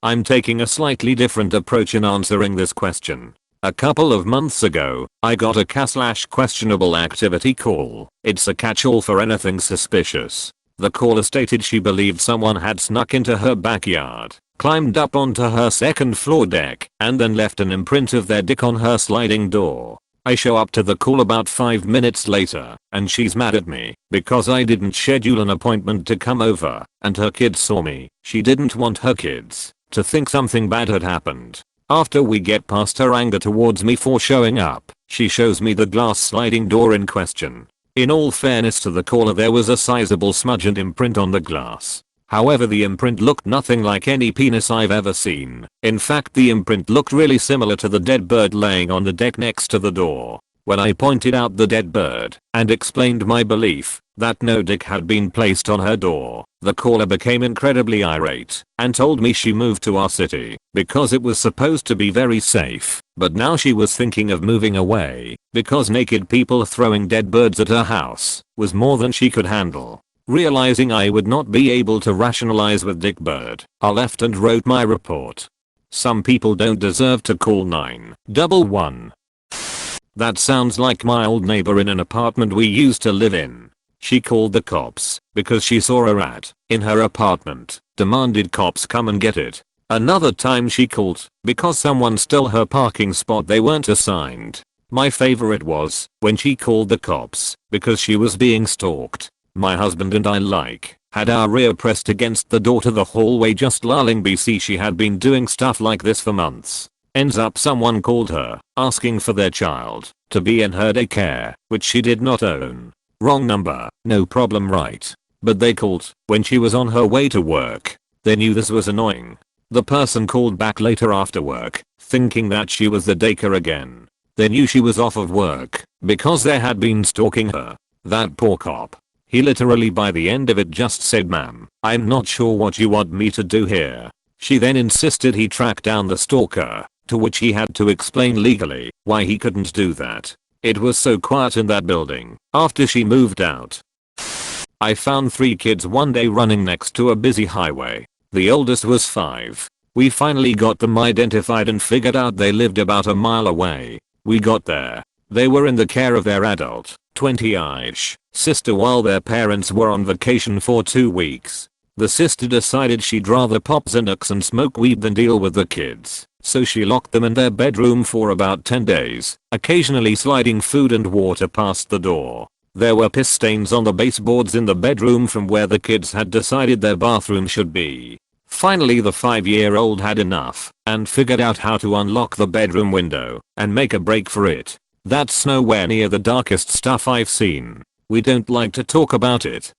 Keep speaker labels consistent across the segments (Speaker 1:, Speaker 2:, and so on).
Speaker 1: I'm taking a slightly different approach in answering this question. A couple of months ago, I got a questionable activity call. It's a catch-all for anything suspicious. The caller stated she believed someone had snuck into her backyard, climbed up onto her second floor deck, and then left an imprint of their dick on her sliding door. I show up to the call about 5 minutes later, and she's mad at me because I didn't schedule an appointment to come over, and her kids saw me. She didn't want her kids to think something bad had happened. After we get past her anger towards me for showing up, she shows me the glass sliding door in question. In all fairness to the caller, there was a sizable smudge and imprint on the glass. However, the imprint looked nothing like any penis I've ever seen. In fact, the imprint looked really similar to the dead bird laying on the deck next to the door. When I pointed out the dead bird and explained my belief that no dick had been placed on her door, the caller became incredibly irate and told me she moved to our city because it was supposed to be very safe, but now she was thinking of moving away because naked people throwing dead birds at her house was more than she could handle. Realizing I would not be able to rationalize with Dick Bird, I left and wrote my report. Some people don't deserve to call 911. That sounds like my old neighbor in an apartment we used to live in. She called the cops because she saw a rat in her apartment, demanded cops come and get it. Another time she called because someone stole her parking spot they weren't assigned. My favorite was when she called the cops because she was being stalked. My husband and I had our rear pressed against the door to the hallway just lulling BC. She had been doing stuff like this for months. Ends up someone called her asking for their child to be in her daycare, which she did not own. Wrong number, no problem, right? But they called when she was on her way to work. They knew this was annoying. The person called back later after work, thinking that she was the daycare again. They knew she was off of work because they had been stalking her. That poor cop. He literally by the end of it just said, "Ma'am, I'm not sure what you want me to do here." She then insisted he track down the stalker, to which he had to explain legally why he couldn't do that. It was so quiet in that building after she moved out. I found 3 kids one day running next to a busy highway. The oldest was 5. We finally got them identified and figured out they lived about a mile away. We got there. They were in the care of their adult, 20-ish, sister while their parents were on vacation for 2 weeks. The sister decided she'd rather pop Xanax and smoke weed than deal with the kids, so she locked them in their bedroom for about 10 days, occasionally sliding food and water past the door. There were piss stains on the baseboards in the bedroom from where the kids had decided their bathroom should be. Finally the 5-year-old had enough and figured out how to unlock the bedroom window and make a break for it. That's nowhere near the darkest stuff I've seen. We don't like to talk about it.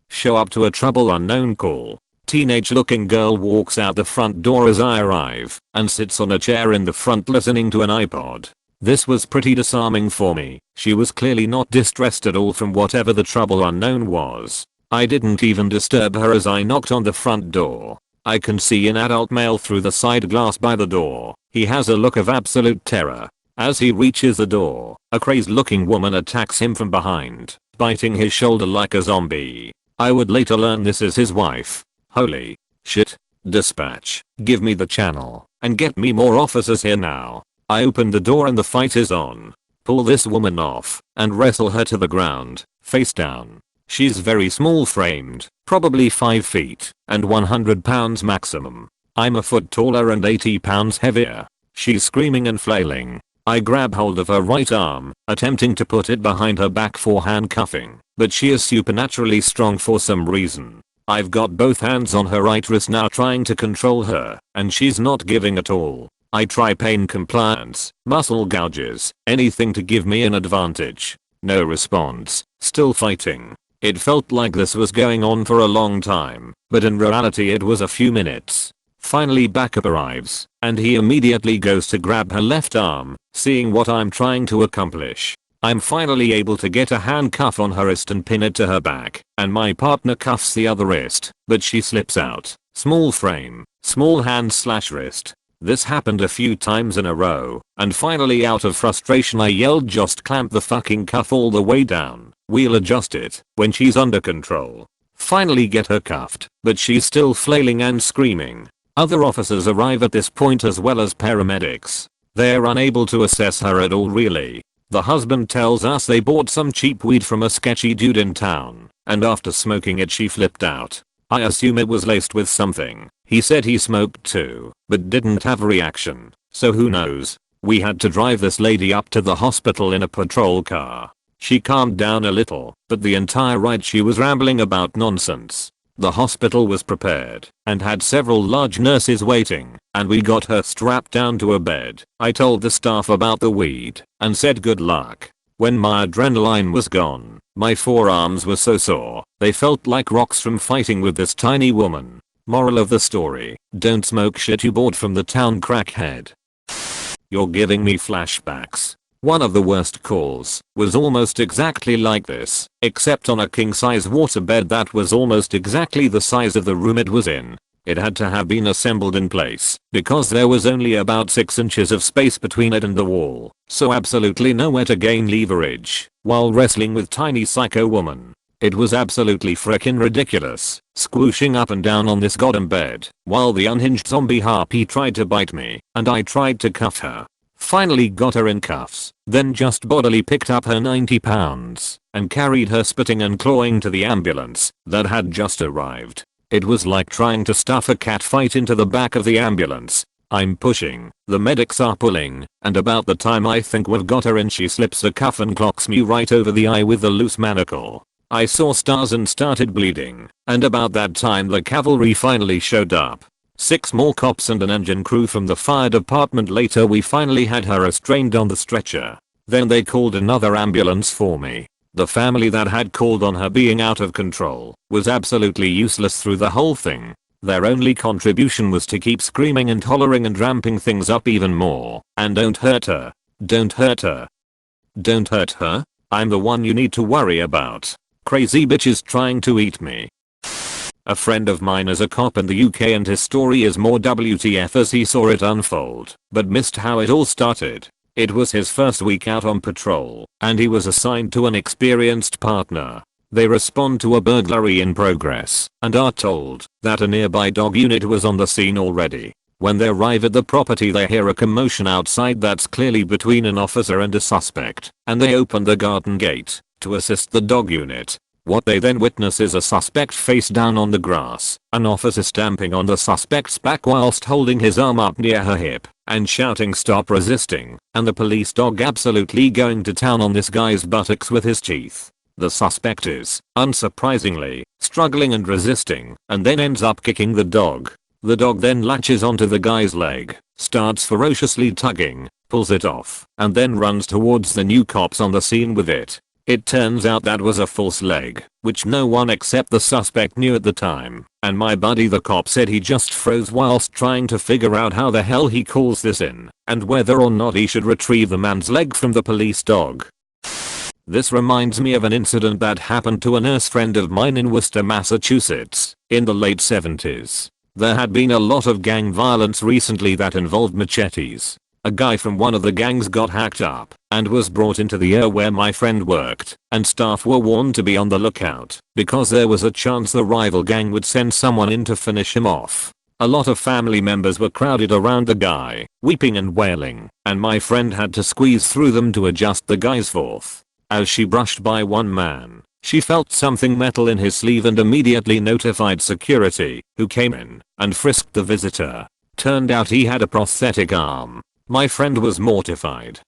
Speaker 1: Show up to a trouble unknown call. Teenage looking girl walks out the front door as I arrive and sits on a chair in the front listening to an iPod. This was pretty disarming for me. She was clearly not distressed at all from whatever the trouble unknown was. I didn't even disturb her as I knocked on the front door. I can see an adult male through the side glass by the door. He has a look of absolute terror. As he reaches the door, a crazed looking woman attacks him from behind, biting his shoulder like a zombie. I would later learn this is his wife. Holy shit. Dispatch, give me the channel and get me more officers here now. I open the door and the fight is on. Pull this woman off and wrestle her to the ground, face down. She's very small framed, probably 5 feet and 100 pounds maximum. I'm a foot taller and 80 pounds heavier. She's screaming and flailing. I grab hold of her right arm, attempting to put it behind her back for handcuffing, but she is supernaturally strong for some reason. I've got both hands on her right wrist now trying to control her, and she's not giving at all. I try pain compliance, muscle gouges, anything to give me an advantage. No response, still fighting. It felt like this was going on for a long time, but in reality it was a few minutes. Finally backup arrives, and he immediately goes to grab her left arm, seeing what I'm trying to accomplish. I'm finally able to get a handcuff on her wrist and pin it to her back, and my partner cuffs the other wrist, but she slips out. Small frame, small hand/wrist. This happened a few times in a row, and finally out of frustration I yelled, "Just clamp the fucking cuff all the way down. We'll adjust it when she's under control." Finally get her cuffed, but she's still flailing and screaming. Other officers arrive at this point as well as paramedics. They're unable to assess her at all really. The husband tells us they bought some cheap weed from a sketchy dude in town, and after smoking it she flipped out. I assume it was laced with something. He said he smoked too, but didn't have a reaction, so who knows. We had to drive this lady up to the hospital in a patrol car. She calmed down a little, but the entire ride she was rambling about nonsense. The hospital was prepared and had several large nurses waiting, and we got her strapped down to a bed. I told the staff about the weed and said good luck. When my adrenaline was gone, my forearms were so sore, they felt like rocks from fighting with this tiny woman. Moral of the story, don't smoke shit you bought from the town crackhead. You're giving me flashbacks. One of the worst calls was almost exactly like this, except on a king-size waterbed that was almost exactly the size of the room it was in. It had to have been assembled in place because there was only about 6 inches of space between it and the wall, so absolutely nowhere to gain leverage while wrestling with tiny psycho woman. It was absolutely frickin' ridiculous, squooshing up and down on this goddamn bed while the unhinged zombie harpy tried to bite me and I tried to cuff her. Finally got her in cuffs, then just bodily picked up her 90 pounds and carried her spitting and clawing to the ambulance that had just arrived. It was like trying to stuff a cat fight into the back of the ambulance. I'm pushing, the medics are pulling, and about the time I think we've got her in she slips a cuff and clocks me right over the eye with the loose manacle. I saw stars and started bleeding, and about that time the cavalry finally showed up. 6 more cops and an engine crew from the fire department later we finally had her restrained on the stretcher. Then they called another ambulance for me. The family that had called on her being out of control was absolutely useless through the whole thing. Their only contribution was to keep screaming and hollering and ramping things up even more. And don't hurt her. Don't hurt her. Don't hurt her. I'm the one you need to worry about. Crazy bitches trying to eat me. A friend of mine is a cop in the UK and his story is more WTF as he saw it unfold, but missed how it all started. It was his first week out on patrol, and he was assigned to an experienced partner. They respond to a burglary in progress, and are told that a nearby dog unit was on the scene already. When they arrive at the property they hear a commotion outside that's clearly between an officer and a suspect, and they open the garden gate to assist the dog unit. What they then witness is a suspect face down on the grass, an officer stamping on the suspect's back whilst holding his arm up near her hip and shouting stop resisting, and the police dog absolutely going to town on this guy's buttocks with his teeth. The suspect is, unsurprisingly, struggling and resisting and then ends up kicking the dog. The dog then latches onto the guy's leg, starts ferociously tugging, pulls it off, and then runs towards the new cops on the scene with it. It turns out that was a false leg, which no one except the suspect knew at the time, and my buddy the cop said he just froze whilst trying to figure out how the hell he calls this in, and whether or not he should retrieve the man's leg from the police dog. This reminds me of an incident that happened to a nurse friend of mine in Worcester, Massachusetts, in the late 70s. There had been a lot of gang violence recently that involved machetes. A guy from one of the gangs got hacked up and was brought into the area where my friend worked, and staff were warned to be on the lookout because there was a chance the rival gang would send someone in to finish him off. A lot of family members were crowded around the guy, weeping and wailing, and my friend had to squeeze through them to adjust the guy's forth. As she brushed by one man, she felt something metal in his sleeve and immediately notified security, who came in and frisked the visitor. Turned out he had a prosthetic arm. My friend was mortified.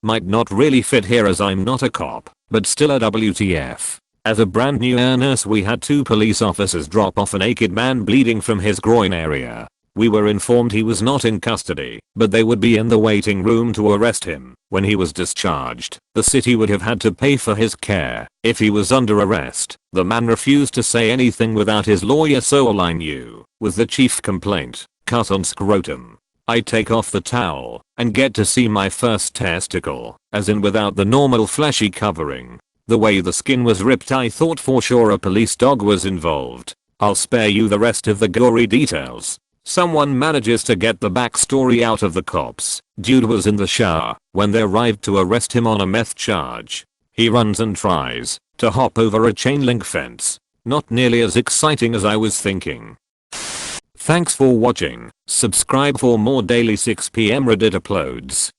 Speaker 1: Might not really fit here as I'm not a cop, but still a WTF. As a brand new air nurse we had 2 police officers drop off a naked man bleeding from his groin area. We were informed he was not in custody, but they would be in the waiting room to arrest him. When he was discharged, the city would have had to pay for his care if he was under arrest. The man refused to say anything without his lawyer, so all I knew was the chief complaint, cut on scrotum. I take off the towel and get to see my first testicle, as in without the normal fleshy covering. The way the skin was ripped I thought for sure a police dog was involved. I'll spare you the rest of the gory details. Someone manages to get the backstory out of the cops. Dude was in the shower when they arrived to arrest him on a meth charge. He runs and tries to hop over a chain link fence. Not nearly as exciting as I was thinking. Thanks for watching. Subscribe for more daily 6 PM Reddit uploads.